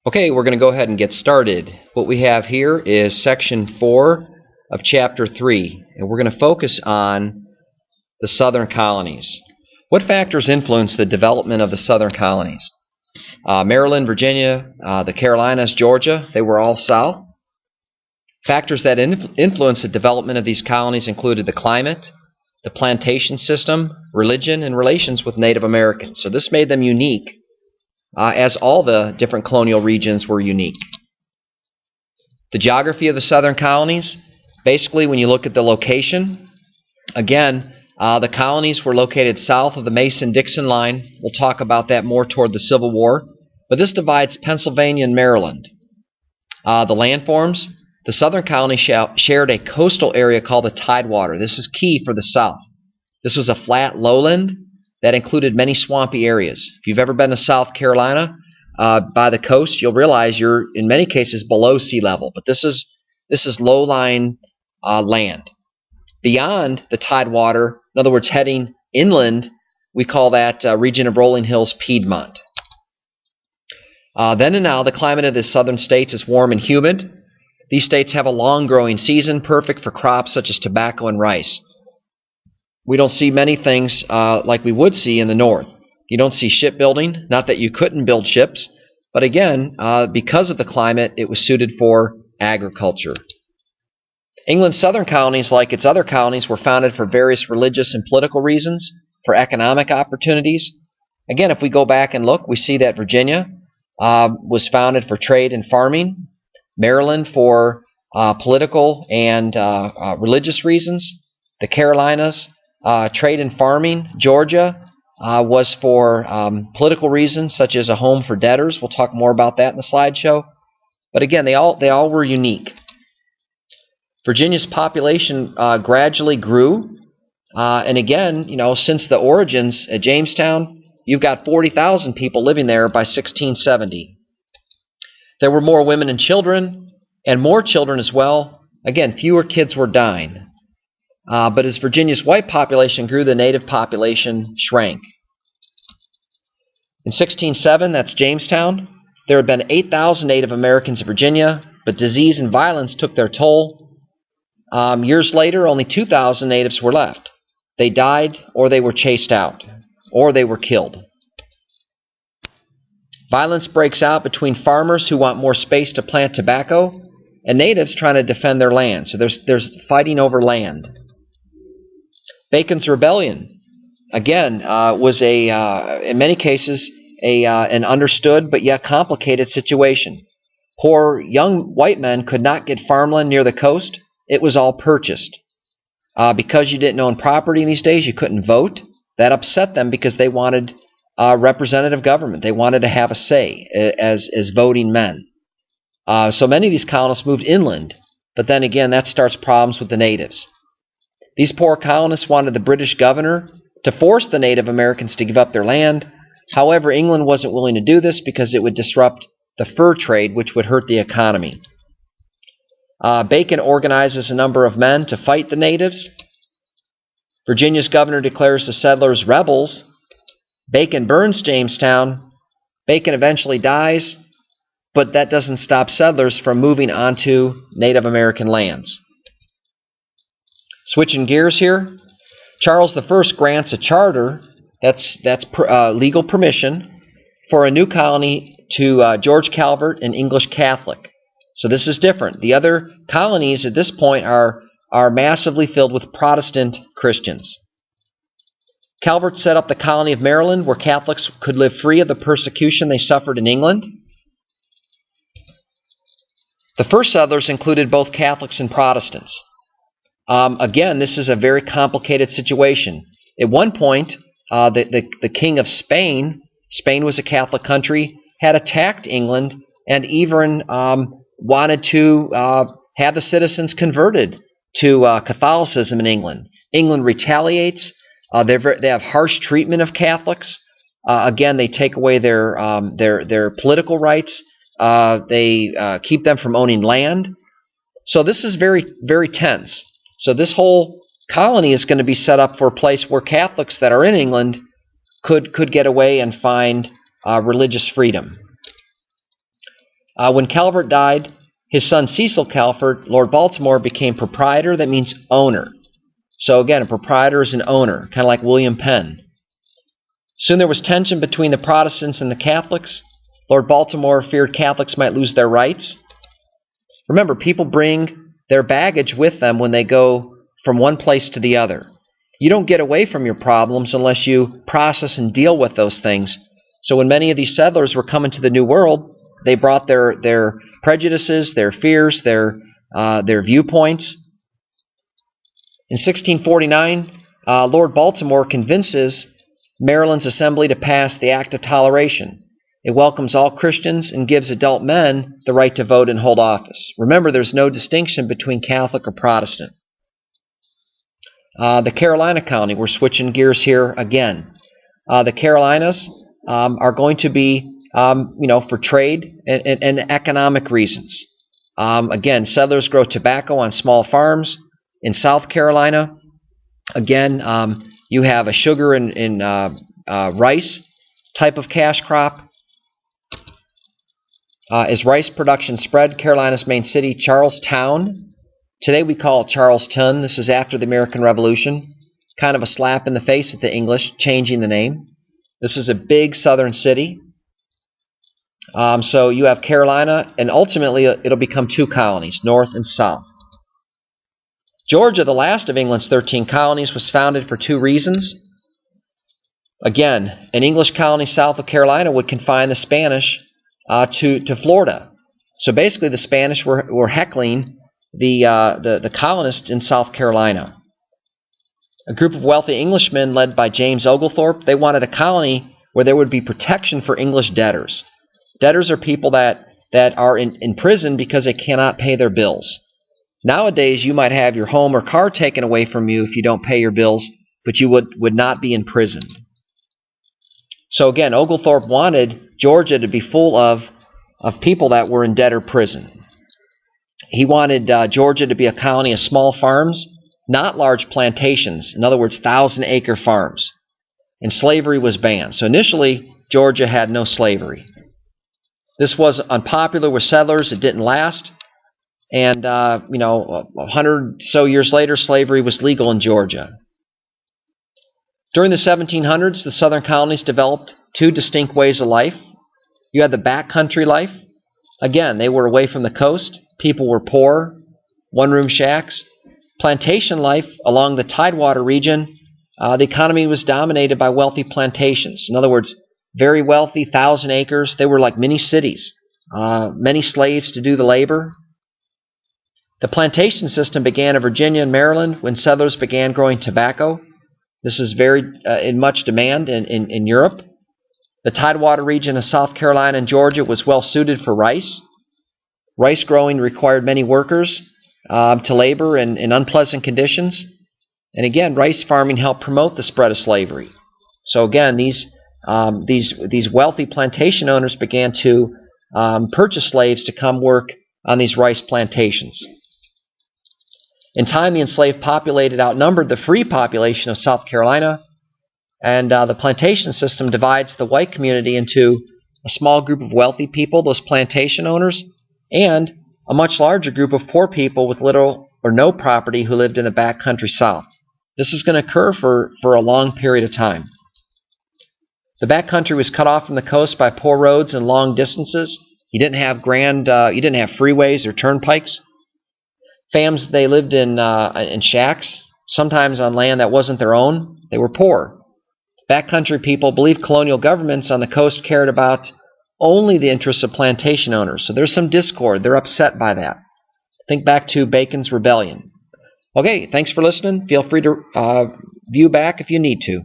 Okay, we're going to go ahead and get started. What we have here is section 4 of chapter 3, and we're going to focus on the southern colonies. What factors influence the development of the southern colonies? Maryland, Virginia, the Carolinas, Georgia, they were all south. Factors that influence the development of these colonies included the climate, the plantation system, religion, and relations with Native Americans. So this made them unique, as all the different colonial regions were unique. The geography of the southern colonies, basically when you look at the location, again, the colonies were located south of the Mason-Dixon line. We'll talk about that more toward the Civil War. But this divides Pennsylvania and Maryland. The landforms, the southern colony shared a coastal area called the Tidewater. This is key for the South. This was a flat lowland that included many swampy areas. If you've ever been to South Carolina by the coast, you'll realize you're in many cases below sea level. But this is low-lying land. Beyond the Tidewater, in other words, heading inland, we call that region of rolling hills Piedmont. Then and now, the climate of the southern states is warm and humid. These states have a long growing season, perfect for crops such as tobacco and rice. We don't see many things like we would see in the north. You don't see shipbuilding, not that you couldn't build ships, but again, because of the climate, it was suited for agriculture. England's southern colonies, like its other colonies, were founded for various religious and political reasons, for economic opportunities. Again, if we go back and look, we see that Virginia was founded for trade and farming, Maryland for political and religious reasons, the Carolinas, trade and farming, Georgia was for political reasons, such as a home for debtors. We'll talk more about that in the slideshow. But again, they all were unique. Virginia's population gradually grew, and again, since the origins at Jamestown, you've got 40,000 people living there by 1670. There were more women and children, and more children as well. Again, fewer kids were dying. But as Virginia's white population grew, the native population shrank. In 1607, that's Jamestown, there had been 8,000 Native Americans in Virginia, but disease and violence took their toll. Years later, only 2,000 natives were left. They died, or they were chased out, or they were killed. Violence breaks out between farmers who want more space to plant tobacco and natives trying to defend their land. So there's fighting over land. Bacon's Rebellion, again, was in many cases an understood but yet complicated situation. Poor young white men could not get farmland near the coast. It was all purchased. Because you didn't own property in these days, you couldn't vote. That upset them because they wanted representative government. They wanted to have a say as voting men. So many of these colonists moved inland, but then again, that starts problems with the natives. These poor colonists wanted the British governor to force the Native Americans to give up their land. However, England wasn't willing to do this because it would disrupt the fur trade, which would hurt the economy. Bacon organizes a number of men to fight the natives. Virginia's governor declares the settlers rebels. Bacon burns Jamestown. Bacon eventually dies, but that doesn't stop settlers from moving onto Native American lands. Switching gears here, Charles I grants a charter, that's legal permission, for a new colony to George Calvert, an English Catholic. So this is different. The other colonies at this point are massively filled with Protestant Christians. Calvert set up the colony of Maryland, where Catholics could live free of the persecution they suffered in England. The first settlers included both Catholics and Protestants. Again, this is a very complicated situation. At one point, the king of Spain was a Catholic country, had attacked England, and even wanted to have the citizens converted to Catholicism in England. England retaliates. They have harsh treatment of Catholics. Again, they take away their political rights. They keep them from owning land. So this is very, very tense. So this whole colony is going to be set up for a place where Catholics that are in England could get away and find religious freedom. When Calvert died, his son Cecil Calvert, Lord Baltimore, became proprietor. That means owner. So again, a proprietor is an owner, kind of like William Penn. Soon there was tension between the Protestants and the Catholics. Lord Baltimore feared Catholics might lose their rights. Remember, people bring their baggage with them when they go from one place to the other. You don't get away from your problems unless you process and deal with those things. So when many of these settlers were coming to the New World, they brought their prejudices, their fears, their viewpoints. In 1649, Lord Baltimore convinces Maryland's Assembly to pass the Act of Toleration. It welcomes all Christians and gives adult men the right to vote and hold office. Remember, there's no distinction between Catholic or Protestant. The Carolina colony, we're switching gears here again. The Carolinas are going to be, for trade and economic reasons. Again, settlers grow tobacco on small farms. In South Carolina, again, you have a sugar and rice type of cash crop. As rice production spread, Carolina's main city, Charlestown, today we call it Charleston. This is after the American Revolution. Kind of a slap in the face at the English, changing the name. This is a big southern city. So you have Carolina, and ultimately it'll become two colonies, North and South. Georgia, the last of England's 13 colonies, was founded for two reasons. Again, an English colony south of Carolina would confine the Spanish to Florida. So basically the Spanish were heckling the colonists in South Carolina. A group of wealthy Englishmen led by James Oglethorpe, they wanted a colony where there would be protection for English debtors. Debtors are people that are in prison because they cannot pay their bills. Nowadays, you might have your home or car taken away from you if you don't pay your bills, but you would not be in prison. So again, Oglethorpe wanted Georgia to be full of people that were in debtor prison. He wanted Georgia to be a colony of small farms, not large plantations. In other words, 1,000-acre farms. And slavery was banned. So initially, Georgia had no slavery. This was unpopular with settlers. It didn't last. And, 100 so years later, slavery was legal in Georgia. During the 1700s, the southern colonies developed two distinct ways of life. You had the backcountry life. Again, they were away from the coast. People were poor, one-room shacks. Plantation life along the Tidewater region, the economy was dominated by wealthy plantations. In other words, very wealthy, 1,000 acres. They were like mini cities. Many slaves to do the labor. The plantation system began in Virginia and Maryland when settlers began growing tobacco. This is very in much demand in Europe. The Tidewater region of South Carolina and Georgia was well suited for rice. Rice growing required many workers to labor in unpleasant conditions. And again, rice farming helped promote the spread of slavery. So again, these wealthy plantation owners began to purchase slaves to come work on these rice plantations. In time, the enslaved populated outnumbered the free population of South Carolina, and the plantation system divides the white community into a small group of wealthy people, those plantation owners, and a much larger group of poor people with little or no property who lived in the backcountry South. This is going to occur for a long period of time. The backcountry was cut off from the coast by poor roads and long distances. You didn't have freeways or turnpikes. Families, they lived in shacks, sometimes on land that wasn't their own. They were poor. Backcountry people believed colonial governments on the coast cared about only the interests of plantation owners. So there's some discord. They're upset by that. Think back to Bacon's Rebellion. Okay, thanks for listening. Feel free to view back if you need to.